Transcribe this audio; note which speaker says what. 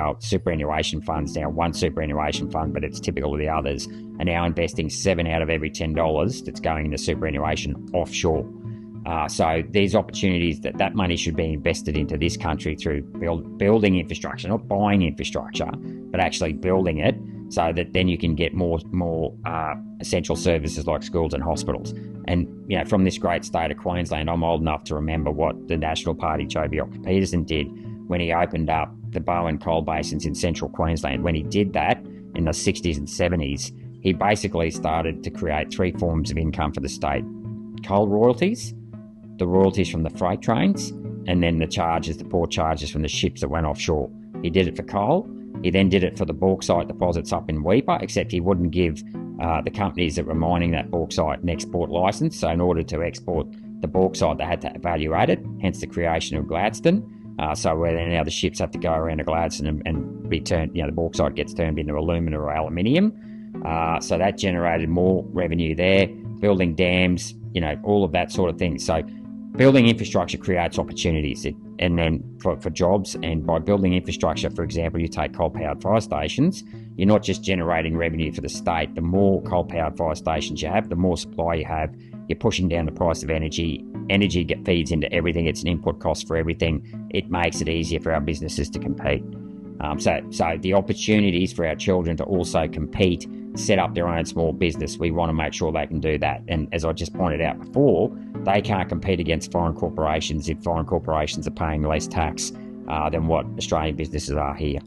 Speaker 1: our superannuation funds now, one superannuation fund, but it's typical of the others, are now investing 7 out of every $10 that's going into superannuation offshore. So these opportunities, that money should be invested into this country through building infrastructure, not buying infrastructure, but actually building it, so that then you can get more essential services like schools and hospitals. And from this great state of Queensland, I'm old enough to remember what the National Party Joh Bjelke-Petersen did when he opened up the Bowen coal basins in central Queensland. When he did that in the 60s and 70s, he basically started to create 3 forms of income for the state: coal royalties, the royalties from the freight trains, and then the port charges from the ships that went offshore. He did it for coal. He then did it for the bauxite deposits up in Weipa, except he wouldn't give the companies that were mining that bauxite an export licence. So in order to export the bauxite, they had to evaluate it, hence the creation of Gladstone. So where now the ships have to go around to Gladstone and be turned, the bauxite gets turned into alumina or aluminium. So that generated more revenue there, building dams, all of that sort of thing. So building infrastructure creates opportunities and then for jobs. And by building infrastructure, for example, you take coal-powered fire stations, you're not just generating revenue for the state. The more coal-powered fire stations you have, the more supply you have, you're pushing down the price of energy. Energy feeds into everything. It's an input cost for everything. It makes it easier for our businesses to compete. So the opportunities for our children to also compete, set up their own small business, we want to make sure they can do that. And as I just pointed out before, they can't compete against foreign corporations if foreign corporations are paying less tax than what Australian businesses are here.